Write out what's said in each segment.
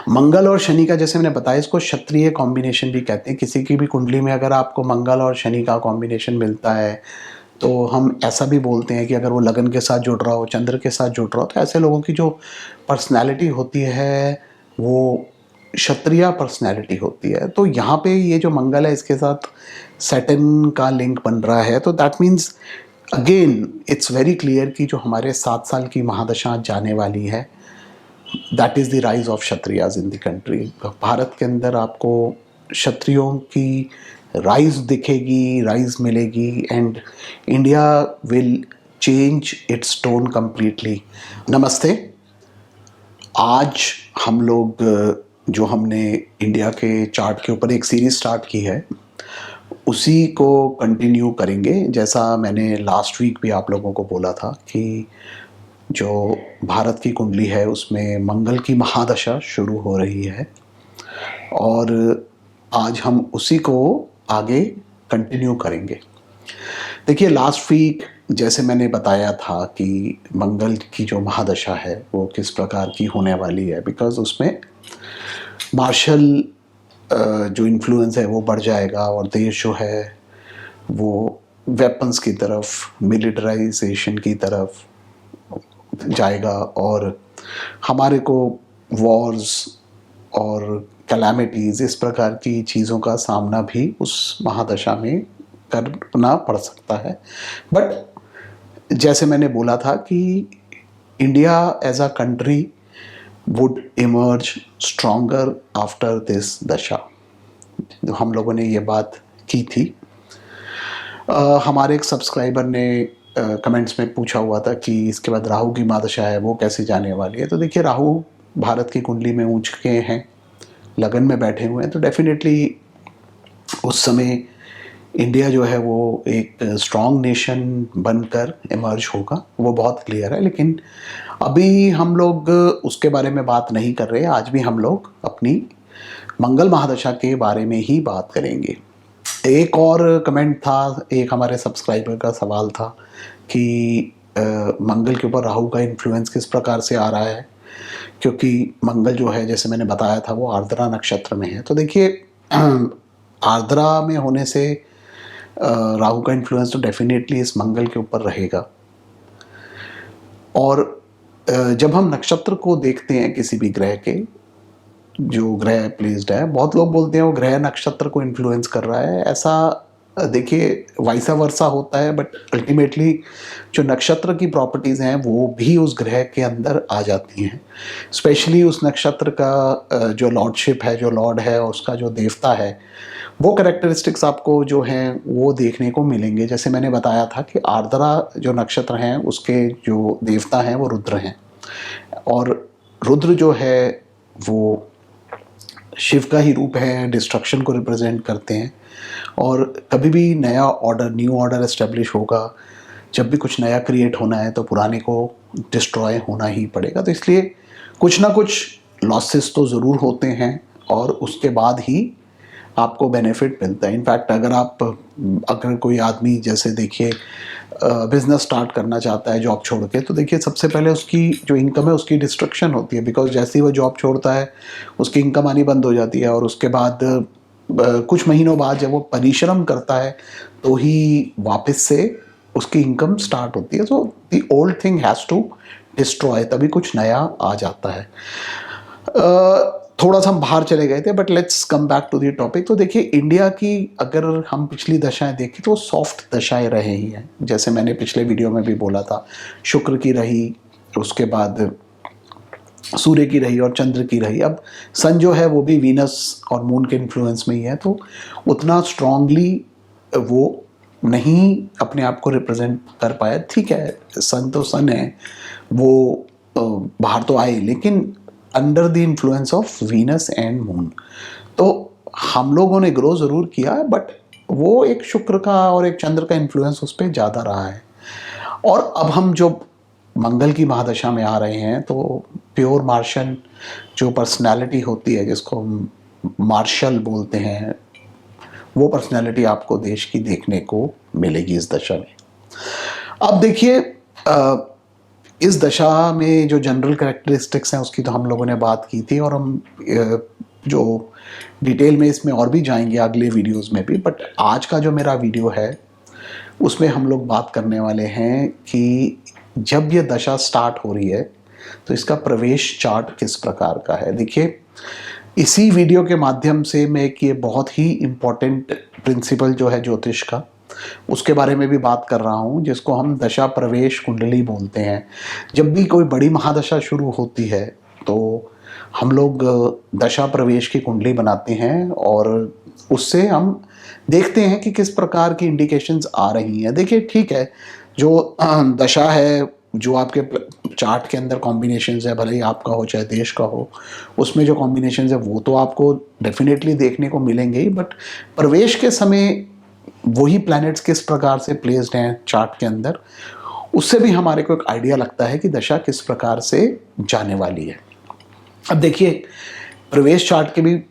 मंगल और शनि का, जैसे मैंने बताया, इसको क्षत्रिय कॉम्बिनेशन भी कहते हैं। किसी की भी कुंडली में अगर आपको मंगल और शनि का कॉम्बिनेशन मिलता है तो हम ऐसा भी बोलते हैं कि अगर वो लगन के साथ जुड़ रहा हो, चंद्र के साथ जुड़ रहा हो, तो ऐसे लोगों की जो पर्सनैलिटी होती है वो क्षत्रिय पर्सनैलिटी होती है। तो यहाँ पे ये जो मंगल है इसके साथ सैटर्न का लिंक बन रहा है, तो that means again it's very clear कि जो हमारे 7 साल की महादशा जाने वाली है, that is the rise of Kshatriyas in the country. Bharat के अंदर आपको क्षत्रियों की राइज दिखेगी, राइज मिलेगी, and India will change it's tone completely. नमस्ते। आज हम लोग जो हमने इंडिया के चार्ट के ऊपर एक सीरीज स्टार्ट की है उसी को कंटिन्यू करेंगे। जैसा मैंने लास्ट वीक भी आप लोगों को बोला था कि जो भारत की कुंडली है उसमें मंगल की महादशा शुरू हो रही है, और आज हम उसी को आगे कंटिन्यू करेंगे। देखिए, लास्ट वीक जैसे मैंने बताया था कि मंगल की जो महादशा है वो किस प्रकार की होने वाली है, बिकॉज उसमें मार्शल जो इन्फ्लुएंस है वो बढ़ जाएगा और देश जो है वो वेपन्स की तरफ, मिलिटराइजेशन की तरफ जाएगा, और हमारे को वॉर्स और कैलामिटीज़, इस प्रकार की चीज़ों का सामना भी उस महादशा में करना पड़ सकता है। बट जैसे मैंने बोला था कि India as a country would emerge stronger after this दशा। तो हम लोगों ने ये बात की थी। हमारे एक सब्सक्राइबर ने कमेंट्स में पूछा हुआ था कि इसके बाद राहु की महादशा है वो कैसे जाने वाली है। तो देखिए, राहु भारत की कुंडली में ऊंच के हैं, लगन में बैठे हुए हैं, तो डेफिनेटली उस समय इंडिया जो है वो एक स्ट्रॉन्ग नेशन बनकर इमर्ज होगा, वो बहुत क्लियर है। लेकिन अभी हम लोग उसके बारे में बात नहीं कर रहे। आज भी हम लोग अपनी मंगल महादशा के बारे में ही बात करेंगे। एक और कमेंट था, एक हमारे सब्सक्राइबर का सवाल था कि मंगल के ऊपर राहु का इन्फ्लुएंस किस प्रकार से आ रहा है, क्योंकि मंगल जो है जैसे मैंने बताया था वो आर्द्रा नक्षत्र में है। तो देखिए, आर्द्रा में होने से राहु का इन्फ्लुएंस तो डेफिनेटली इस मंगल के ऊपर रहेगा। और जब हम नक्षत्र को देखते हैं किसी भी ग्रह के, जो ग्रह प्लेस्ड है, बहुत लोग बोलते हैं वो ग्रह नक्षत्र को इन्फ्लुएंस कर रहा है। ऐसा देखिए वाइसा वर्सा होता है, बट अल्टीमेटली जो नक्षत्र की प्रॉपर्टीज़ हैं वो भी उस ग्रह के अंदर आ जाती हैं। स्पेशली उस नक्षत्र का जो लॉर्डशिप है, जो लॉर्ड है, उसका जो देवता है, वो कैरेक्टरिस्टिक्स आपको जो हैं वो देखने को मिलेंगे। जैसे मैंने बताया था कि आर्द्रा जो नक्षत्र हैं उसके जो देवता हैं वो रुद्र हैं, और रुद्र जो है वो शिव का ही रूप है, डिस्ट्रक्शन को रिप्रेजेंट करते हैं। और कभी भी नया ऑर्डर, न्यू ऑर्डर एस्टेब्लिश होगा, जब भी कुछ नया क्रिएट होना है तो पुराने को डिस्ट्रॉय होना ही पड़ेगा। तो इसलिए कुछ ना कुछ लॉसेस तो ज़रूर होते हैं, और उसके बाद ही आपको बेनिफिट मिलता है। इनफैक्ट अगर कोई आदमी, जैसे देखिए, बिजनेस स्टार्ट करना चाहता है जॉब छोड़ के, तो देखिए सबसे पहले उसकी जो इनकम है उसकी डिस्ट्रक्शन होती है, बिकॉज जैसे ही वो जॉब छोड़ता है उसकी इनकम आनी बंद हो जाती है, और उसके बाद कुछ महीनों बाद जब वो परिश्रम करता है तो ही वापस से उसकी इनकम स्टार्ट होती है। So the old thing has to destroy, तभी कुछ नया आ जाता है। थोड़ा सा हम बाहर चले गए थे, but let's come back to the topic. तो देखिए, इंडिया की अगर हम पिछली दशाएं देखें तो सॉफ्ट दशाएं रहे ही हैं। जैसे मैंने पिछले वीडियो में भी बोला था, शुक्र की रही, उसके बाद सूर्य की रही और चंद्र की रही। अब सन जो है वो भी वीनस और मून के इन्फ्लुएंस में ही है, तो उतना स्ट्रांगली वो नहीं अपने आप को रिप्रेजेंट कर पाया। ठीक है, सन तो सन है, वो बाहर तो आए, लेकिन under the influence of Venus and moon. तो हम लोगों ने ग्रो ज़रूर किया, बट वो एक शुक्र का और एक चंद्र का इन्फ्लुएंस उस पर ज़्यादा रहा है। और अब हम जो मंगल की महादशा में आ रहे हैं तो प्योर मार्शल जो पर्सनालिटी होती है, जिसको हम मार्शल बोलते हैं, वो पर्सनालिटी आपको देश की देखने को मिलेगी इस दशा में। अब देखिए, इस दशा में जो जनरल कैरेक्टरिस्टिक्स हैं उसकी तो हम लोगों ने बात की थी, और हम जो डिटेल में इसमें और भी जाएंगे अगले वीडियोस में भी। बट आज का जो मेरा वीडियो है उसमें हम लोग बात करने वाले हैं कि जब ये दशा स्टार्ट हो रही है तो इसका प्रवेश चार्ट किस प्रकार का है। देखिए, इसी वीडियो के माध्यम से मैं एक ये बहुत ही इम्पोर्टेंट प्रिंसिपल जो है ज्योतिष का, उसके बारे में भी बात कर रहा हूँ, जिसको हम दशा प्रवेश कुंडली बोलते हैं। जब भी कोई बड़ी महादशा शुरू होती है तो हम लोग दशा प्रवेश की कुंडली बनाते हैं और उससे हम देखते हैं कि किस प्रकार की इंडिकेशंस आ रही हैं। देखिए, ठीक है, जो दशा है, जो आपके चार्ट के अंदर कॉम्बिनेशंस है, भले ही आपका हो चाहे देश का हो, उसमें जो कॉम्बिनेशंस है वो तो आपको डेफिनेटली देखने को मिलेंगे ही। बट प्रवेश के समय वही प्लैनेट्स किस प्रकार से प्लेस्ड हैं चार्ट के अंदर, उससे भी हमारे को एक आइडिया लगता है कि दशा किस प्रकार से जाने वाली है। अब देखिए, प्रवेश चार्ट के भी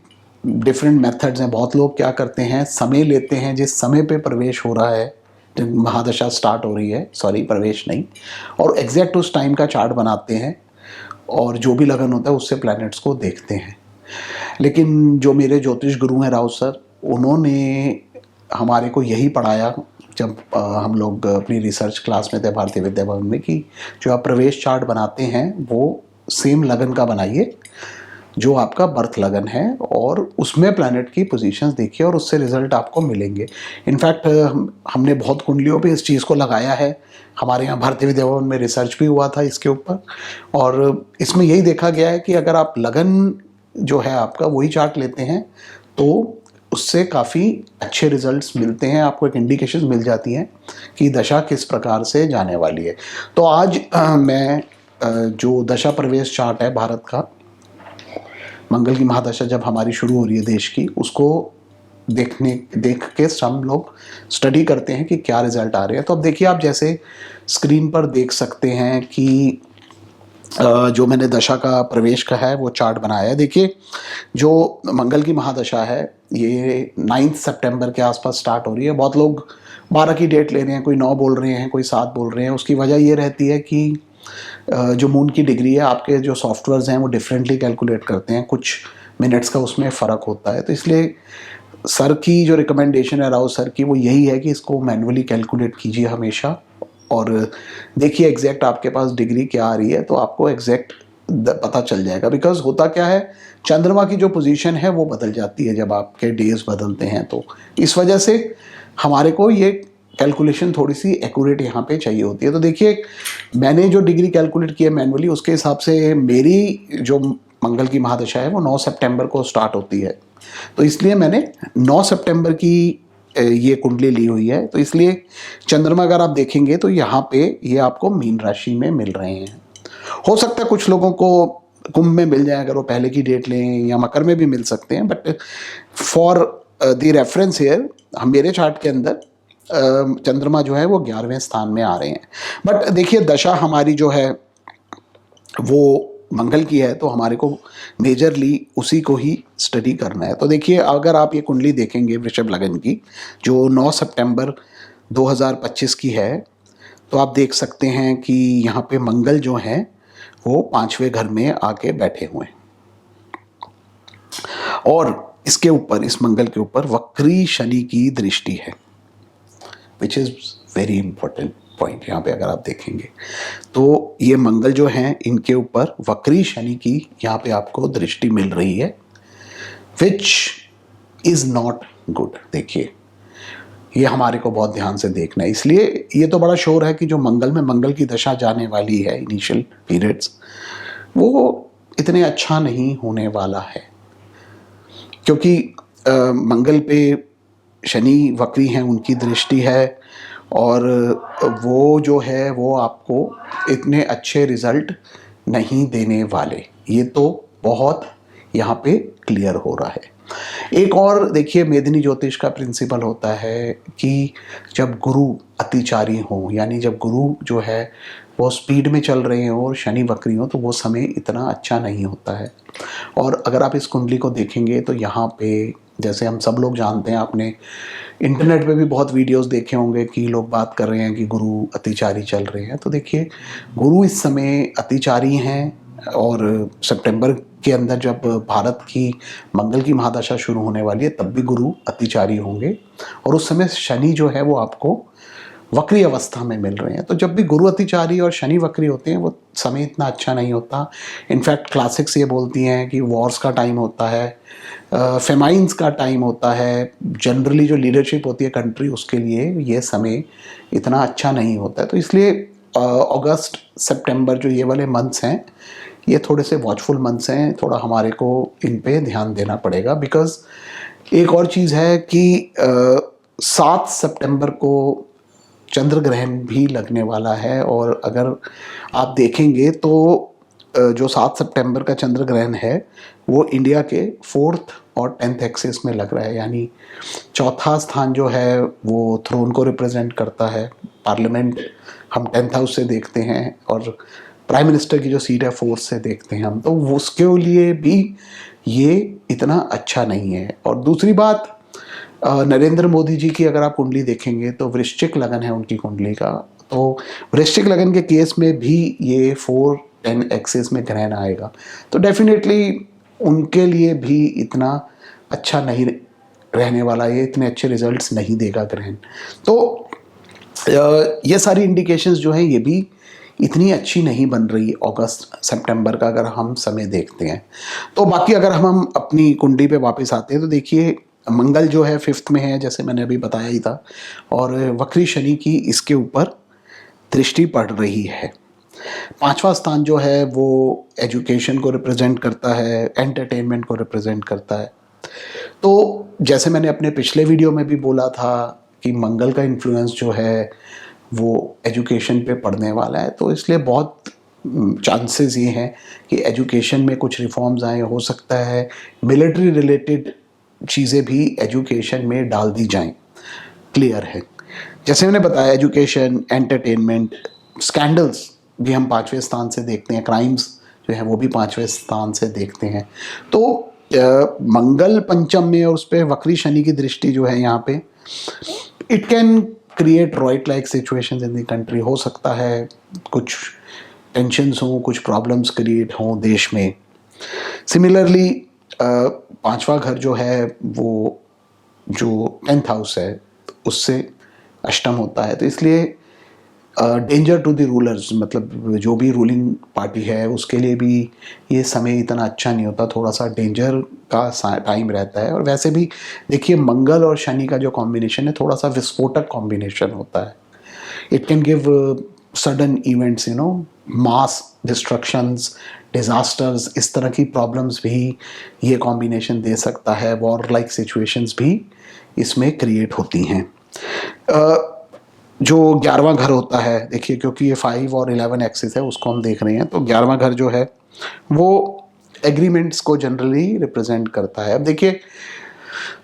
डिफरेंट मेथड्स हैं। बहुत लोग क्या करते हैं, समय लेते हैं जिस समय पे प्रवेश हो रहा है, जब महादशा स्टार्ट हो रही है, सॉरी प्रवेश नहीं, और एग्जैक्ट उस टाइम का चार्ट बनाते हैं और जो भी लगन होता है उससे प्लैनेट्स को देखते हैं। लेकिन जो मेरे ज्योतिष गुरु हैं राउत सर, उन्होंने हमारे को यही पढ़ाया जब हम लोग अपनी रिसर्च क्लास में थे भारतीय विद्या भवन में, कि जो आप प्रवेश चार्ट बनाते हैं वो सेम लगन का बनाइए जो आपका बर्थ लगन है, और उसमें प्लैनेट की पोजीशंस देखिए और उससे रिजल्ट आपको मिलेंगे। इनफैक्ट हमने बहुत कुंडलियों पे इस चीज़ को लगाया है। हमारे यहाँ भारतीय विद्या भवन में रिसर्च भी हुआ था इसके ऊपर, और इसमें यही देखा गया है कि अगर आप लगन जो है आपका वही चार्ट लेते हैं तो उससे काफ़ी अच्छे रिजल्ट्स मिलते हैं, आपको एक इंडिकेशन मिल जाती हैं कि दशा किस प्रकार से जाने वाली है। तो आज मैं जो दशा प्रवेश चार्ट है भारत का, मंगल की महादशा जब हमारी शुरू हो रही है देश की, उसको देख के हम लोग स्टडी करते हैं कि क्या रिजल्ट आ रहे हैं। तो अब देखिए, आप जैसे स्क्रीन पर देख सकते हैं कि जो मैंने दशा का प्रवेश का है वो चार्ट बनाया है। देखिए, जो मंगल की महादशा है ये 9 सितंबर के आसपास स्टार्ट हो रही है। बहुत लोग 12 की डेट ले रहे हैं, कोई 9 बोल रहे हैं, कोई 7 बोल रहे हैं। उसकी वजह ये रहती है कि जो मून की डिग्री है, आपके जो सॉफ्टवेयर्स हैं वो डिफरेंटली कैलकुलेट करते हैं, कुछ मिनट्स का उसमें फ़र्क होता है। तो इसलिए सर की जो रिकमेंडेशन है, राव सर की, वो यही है कि इसको मैन्युअली कैलकुलेट कीजिए हमेशा, और देखिए एग्जैक्ट आपके पास डिग्री क्या आ रही है तो आपको एग्जैक्ट पता चल जाएगा। बिकॉज होता क्या है, चंद्रमा की जो पोजीशन है वो बदल जाती है जब आपके डेज बदलते हैं, तो इस वजह से हमारे को ये कैलकुलेशन थोड़ी सी एक्यूरेट यहाँ पे चाहिए होती है। तो देखिए, मैंने जो डिग्री कैलकुलेट की है मैनुअली, उसके हिसाब से मेरी जो मंगल की महादशा है वो 9 सितंबर को स्टार्ट होती है। तो इसलिए मैंने 9 सितंबर की ये कुंडली ली हुई है। तो इसलिए चंद्रमा अगर आप देखेंगे तो यहाँ पे ये आपको मीन राशि में मिल रहे हैं। हो सकता है कुछ लोगों को कुंभ में मिल जाए अगर वो पहले की डेट लें, या मकर में भी मिल सकते हैं। But for the reference here, हम मेरे चार्ट के अंदर चंद्रमा जो है वो 11वें स्थान में आ रहे हैं। बट देखिए, दशा हमारी जो है वो मंगल की है, तो हमारे को मेजरली उसी को ही स्टडी करना है। तो देखिए, अगर आप ये कुंडली देखेंगे वृषभ लगन की, जो 9 सितंबर 2025 की है, तो आप देख सकते हैं कि यहाँ पे मंगल जो है वो 5वें घर में आके बैठे हुए हैं, और इसके ऊपर, इस मंगल के ऊपर वक्री शनि की दृष्टि है, which is very important point. यहाँ पे अगर आप देखेंगे तो ये मंगल जो हैं इनके ऊपर वक्री शनि की यहाँ पे आपको दृष्टि मिल रही है, विच इज़ नॉट गुड। देखिए, ये हमारे को बहुत ध्यान से देखना है। इसलिए ये तो बड़ा श्योर है कि जो मंगल में मंगल की दशा जाने वाली है, इनिशियल पीरियड्स, वो इतने अच्छा नहीं होने वाला है, क्योंकि मंगल पे शनि वक्री हैं, उनकी दृष्टि है, और वो जो है वो आपको इतने अच्छे रिजल्ट नहीं देने वाले। ये तो बहुत यहाँ पे क्लियर हो रहा है। एक और देखिए, मेदिनी ज्योतिष का प्रिंसिपल होता है कि जब गुरु अतिचारी हो, यानी जब गुरु जो है वो स्पीड में चल रहे हो और शनि वक्री हो, तो वो समय इतना अच्छा नहीं होता है। और अगर आप इस कुंडली को देखेंगे तो यहाँ पे, जैसे हम सब लोग जानते हैं, आपने इंटरनेट पे भी बहुत वीडियोस देखे होंगे कि लोग बात कर रहे हैं कि गुरु अतिचारी चल रहे हैं। तो देखिए, गुरु इस समय अतिचारी हैं, और सितंबर के अंदर जब भारत की मंगल की महादशा शुरू होने वाली है तब भी गुरु अतिचारी होंगे, और उस समय शनि जो है वो आपको वक्री अवस्था में मिल रहे हैं। तो जब भी गुरु अतिचारी और शनि वक्री होते हैं वो समय इतना अच्छा नहीं होता। इनफैक्ट क्लासिक्स ये बोलती हैं कि वॉर्स का टाइम होता है, फेमाइंस का टाइम होता है, जनरली जो लीडरशिप होती है कंट्री उसके लिए ये समय इतना अच्छा नहीं होता है। तो इसलिए अगस्त सितंबर जो ये वाले मंथ्स हैं ये थोड़े से वॉचफुल मंथ्स हैं, थोड़ा हमारे को इन पे ध्यान देना पड़ेगा। बिकॉज एक और चीज़ है कि 7 सितंबर को चंद्र ग्रहण भी लगने वाला है, और अगर आप देखेंगे तो जो 7 सितंबर का चंद्र ग्रहण है वो इंडिया के 4th और 10th एक्सिस में लग रहा है, यानी चौथा स्थान जो है वो थ्रोन को रिप्रेजेंट करता है। पार्लियामेंट हम 10th हाउस से देखते हैं, और प्राइम मिनिस्टर की जो सीट है 4th से देखते हैं हम, तो उसके लिए भी ये इतना अच्छा नहीं है। और दूसरी बात, नरेंद्र मोदी जी की अगर आप कुंडली देखेंगे तो वृश्चिक लगन है उनकी कुंडली का, तो वृश्चिक लगन के केस में भी ये 4-10 एक्सिस में ग्रहण आएगा, तो डेफिनेटली उनके लिए भी इतना अच्छा नहीं रहने वाला, ये इतने अच्छे रिजल्ट्स नहीं देगा ग्रहण। तो ये सारी इंडिकेशंस जो हैं ये भी इतनी अच्छी नहीं बन रही अगस्त सितंबर का अगर हम समय देखते हैं। तो बाकी अगर हम अपनी कुंडली पे वापस आते हैं तो देखिए, मंगल जो है 5th में है जैसे मैंने अभी बताया ही था, और वक्री शनि की इसके ऊपर दृष्टि पड़ रही है। 5वां स्थान जो है वो एजुकेशन को रिप्रेजेंट करता है, एंटरटेनमेंट को रिप्रेजेंट करता है। तो जैसे मैंने अपने पिछले वीडियो में भी बोला था कि मंगल का इन्फ्लुएंस जो है वो एजुकेशन पे पड़ने वाला है, तो इसलिए बहुत चांसेस ये हैं कि एजुकेशन में कुछ रिफॉर्म्स आए। हो सकता है मिलिट्री रिलेटेड चीज़ें भी एजुकेशन में डाल दी जाएं, क्लियर है। जैसे मैंने बताया, एजुकेशन, एंटरटेनमेंट, स्कैंडल्स भी हम 5वें स्थान से देखते हैं, क्राइम्स जो है वो भी 5वें स्थान से देखते हैं। तो मंगल पंचम में और उस पर वक्री शनि की दृष्टि जो है यहाँ पे, it can create riot like situations in the country. हो सकता है कुछ टेंशन्स हों, कुछ प्रॉब्लम्स क्रिएट हों देश में। सिमिलरली 5वां घर जो है वो जो 10th हाउस है उससे अष्टम होता है, तो इसलिए डेंजर टू द रूलर्स, मतलब जो भी रूलिंग पार्टी है उसके लिए भी ये समय इतना अच्छा नहीं होता, थोड़ा सा डेंजर का टाइम रहता है। और वैसे भी देखिए, मंगल और शनि का जो कॉम्बिनेशन है थोड़ा सा विस्फोटक कॉम्बिनेशन होता है। It can give sudden events, mass destructions, disasters, इस तरह की प्रॉब्लम्स भी ये कॉम्बिनेशन दे सकता है। वॉर लाइक सिचुएशंस भी इसमें क्रिएट होती हैं। जो 11वां घर होता है, देखिए क्योंकि ये 5 और 11 एक्सिस है उसको हम देख रहे हैं, तो 11वां घर जो है वो एग्रीमेंट्स को जनरली रिप्रेजेंट करता है। अब देखिए,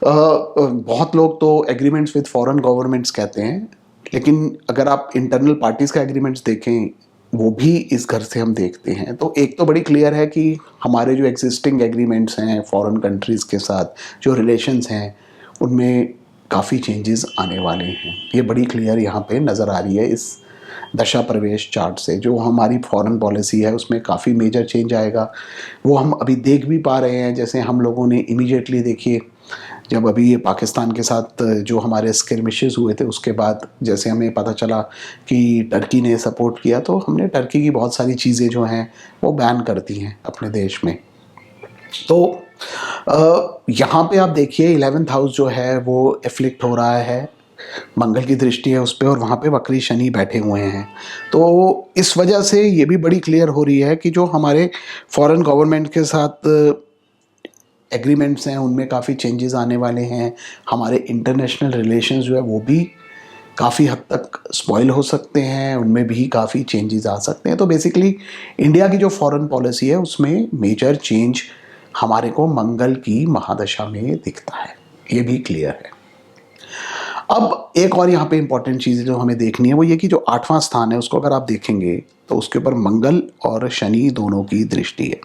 बहुत लोग तो एग्रीमेंट्स विद फॉरेन गवर्नमेंट्स कहते हैं, लेकिन अगर आप इंटरनल पार्टीज का एग्रीमेंट्स देखें वो भी इस घर से हम देखते हैं। तो एक तो बड़ी क्लियर है कि हमारे जो एग्जिस्टिंग एग्रीमेंट्स हैं फॉरेन कंट्रीज़ के साथ, जो रिलेशंस हैं, उनमें काफ़ी चेंजेस आने वाले हैं। ये बड़ी क्लियर यहाँ पे नज़र आ रही है इस दशा प्रवेश चार्ट से। जो हमारी फॉरेन पॉलिसी है उसमें काफ़ी मेजर चेंज आएगा, वो हम अभी देख भी पा रहे हैं। जैसे हम लोगों ने इमीडिएटली देखिए, जब अभी ये पाकिस्तान के साथ जो हमारे स्किर्मिशेस हुए थे उसके बाद जैसे हमें पता चला कि टर्की ने सपोर्ट किया, तो हमने टर्की की बहुत सारी चीज़ें जो हैं वो बैन कर दी हैं अपने देश में। तो यहाँ पे आप देखिए 11th हाउस जो है वो एफ्लिक्ट हो रहा है, मंगल की दृष्टि है उस पर, और वहाँ पे वक्री शनि बैठे हुए हैं। तो इस वजह से ये भी बड़ी क्लियर हो रही है कि जो हमारे फॉरेन गवर्नमेंट के साथ एग्रीमेंट्स हैं उनमें काफ़ी चेंजेस आने वाले हैं। हमारे इंटरनेशनल रिलेशंस जो है वो भी काफ़ी हद तक स्पॉइल हो सकते हैं, उनमें भी काफ़ी चेंजेस आ सकते हैं। तो बेसिकली इंडिया की जो फॉरेन पॉलिसी है उसमें मेजर चेंज हमारे को मंगल की महादशा में दिखता है, ये भी क्लियर है। अब एक और यहाँ पे इंपॉर्टेंट चीज़ जो हमें देखनी है वो ये कि जो 8वां स्थान है उसको अगर आप देखेंगे तो उसके ऊपर मंगल और शनि दोनों की दृष्टि है।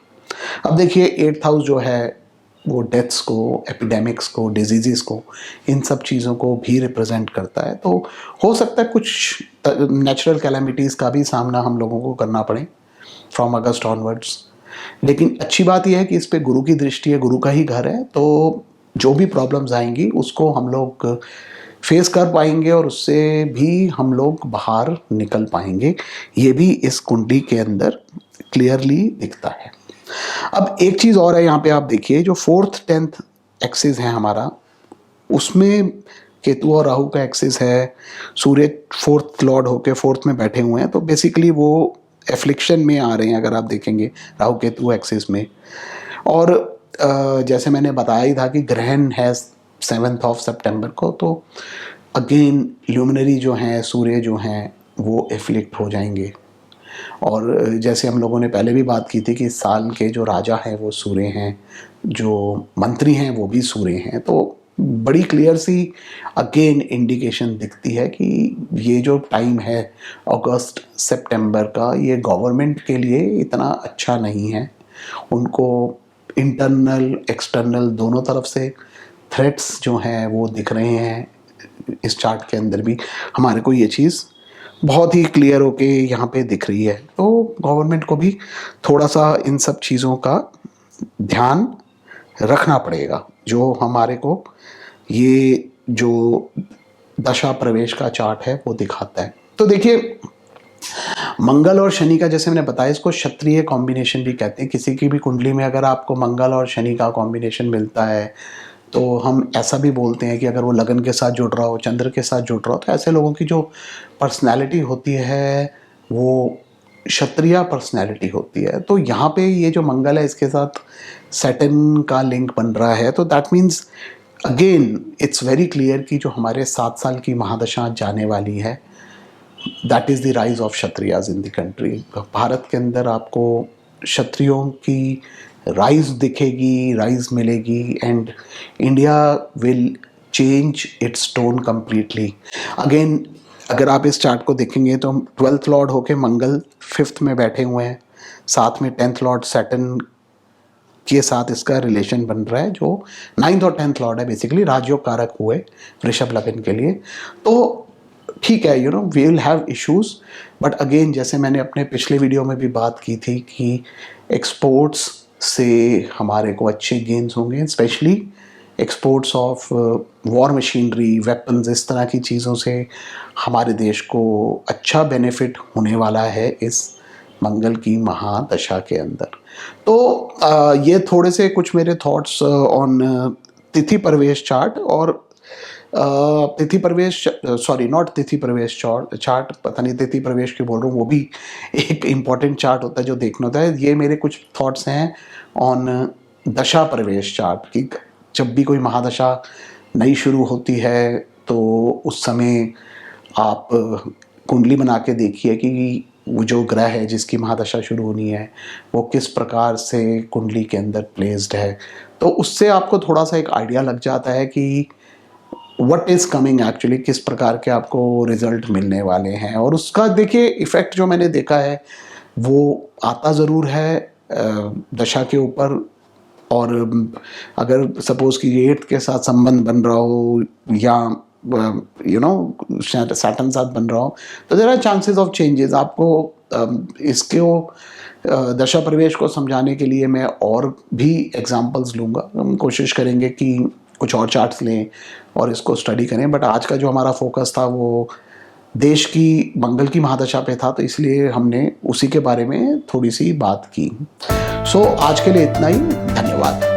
अब देखिए 8th हाउस जो है वो डेथ्स को, एपिडेमिक्स को, डिजीज़ को, इन सब चीज़ों को भी रिप्रेजेंट करता है। तो हो सकता है कुछ नेचुरल कैलेमिटीज़ का भी सामना हम लोगों को करना पड़े फ्रॉम अगस्त ऑनवर्ड्स। लेकिन अच्छी बात यह है कि इस पे गुरु की दृष्टि है, गुरु का ही घर है, तो जो भी प्रॉब्लम्स आएंगी उसको हम लोग फेस कर पाएंगे और उससे भी हम लोग बाहर निकल पाएंगे। ये भी इस कुंडली के अंदर क्लियरली दिखता है। अब एक चीज़ और है, यहाँ पे आप देखिए जो 4th 10th एक्सिस है हमारा, उसमें केतु और राहु का एक्सिस है। सूर्य 4th लॉर्ड होके 4th में बैठे हुए हैं, तो बेसिकली वो एफ्लिक्शन में आ रहे हैं अगर आप देखेंगे राहु केतु एक्सिस में। और जैसे मैंने बताया ही था कि ग्रहण है 7th ऑफ सितंबर को, तो अगेन ल्यूमिनरी जो हैं, सूर्य जो हैं, वो एफ्लिक्ट हो जाएंगे। और जैसे हम लोगों ने पहले भी बात की थी कि इस साल के जो राजा हैं वो सूर्य हैं, जो मंत्री हैं वो भी सूर्य हैं। तो बड़ी क्लियर सी अगेन इंडिकेशन दिखती है कि ये जो टाइम है अगस्त सितंबर का, ये गवर्नमेंट के लिए इतना अच्छा नहीं है। उनको इंटरनल एक्सटर्नल दोनों तरफ से थ्रेट्स जो हैं वो दिख रहे हैं। इस चार्ट के अंदर भी हमारे को ये चीज़ बहुत ही क्लियर होके यहाँ पे दिख रही है। तो गवर्नमेंट को भी थोड़ा सा इन सब चीज़ों का ध्यान रखना पड़ेगा, जो हमारे को ये जो दशा प्रवेश का चार्ट है वो दिखाता है। तो देखिए मंगल और शनि का, जैसे मैंने बताया, इसको क्षत्रिय कॉम्बिनेशन भी कहते हैं। किसी की भी कुंडली में अगर आपको मंगल और शनि का कॉम्बिनेशन मिलता है तो हम ऐसा भी बोलते हैं कि अगर वो लगन के साथ जुड़ रहा हो, चंद्र के साथ जुड़ रहा हो, तो ऐसे लोगों की जो पर्सनैलिटी होती है वो क्षत्रिय पर्सनैलिटी होती है। तो यहाँ पे ये जो मंगल है इसके साथ सैटर्न का लिंक बन रहा है, तो that means again it's very clear कि जो हमारे 7 साल की महादशा जाने वाली है, that is the rise of Kshatriyas in the country. Bharat के अंदर आपको क्षत्रियों की राइज दिखेगी, राइज मिलेगी, and India will change it's tone completely. Again अगर आप इस चार्ट को देखेंगे तो 12th लॉर्ड होके मंगल 5th में बैठे हुए हैं, साथ में 10th लॉर्ड सैटर्न के साथ इसका रिलेशन बन रहा है, जो 9th और 10th लॉर्ड है, बेसिकली राजयोग कारक हुए वृषभ लगन के लिए। तो ठीक है, we will have issues, but again जैसे मैंने अपने पिछले वीडियो में भी बात की थी कि एक्सपोर्ट्स से हमारे को अच्छे गेन्स होंगे, specially exports of war machinery, weapons, इस तरह की चीज़ों से हमारे देश को अच्छा बेनिफिट होने वाला है इस मंगल की महादशा के अंदर। तो ये थोड़े से कुछ मेरे थॉट्स ऑन तिथि प्रवेश चार्ट। और तिथि प्रवेश, सॉरी नॉट तिथि प्रवेश चार्ट, पता नहीं तिथि प्रवेश क्यों बोल रहा हूँ, वो भी एक इम्पॉर्टेंट चार्ट होता है जो देखना होता है। ये मेरे कुछ थॉट्स हैं ऑन दशा प्रवेश चार्ट की। जब भी कोई महादशा नई शुरू होती है तो उस समय आप कुंडली बना के देखिए कि वो जो ग्रह है जिसकी महादशा शुरू होनी है वो किस प्रकार से कुंडली के अंदर प्लेस्ड है। तो उससे आपको थोड़ा सा एक आइडिया लग जाता है कि व्हाट इज़ कमिंग एक्चुअली, किस प्रकार के आपको रिजल्ट मिलने वाले हैं। और उसका देखिए इफ़ेक्ट जो मैंने देखा है वो आता ज़रूर है दशा के ऊपर। और अगर सपोज़ कि 8th के साथ संबंध बन रहा हो या सैटर्न साथ बन रहा हो, तो there are chances of changes. आपको इसको दशा प्रवेश को समझाने के लिए मैं और भी एग्जांपल्स लूँगा। हम कोशिश करेंगे कि कुछ और चार्ट्स लें और इसको स्टडी करें, बट आज का जो हमारा फोकस था वो देश की मंगल की महादशा पे था, तो इसलिए हमने उसी के बारे में थोड़ी सी बात की। सो आज के लिए इतना ही, धन्यवाद।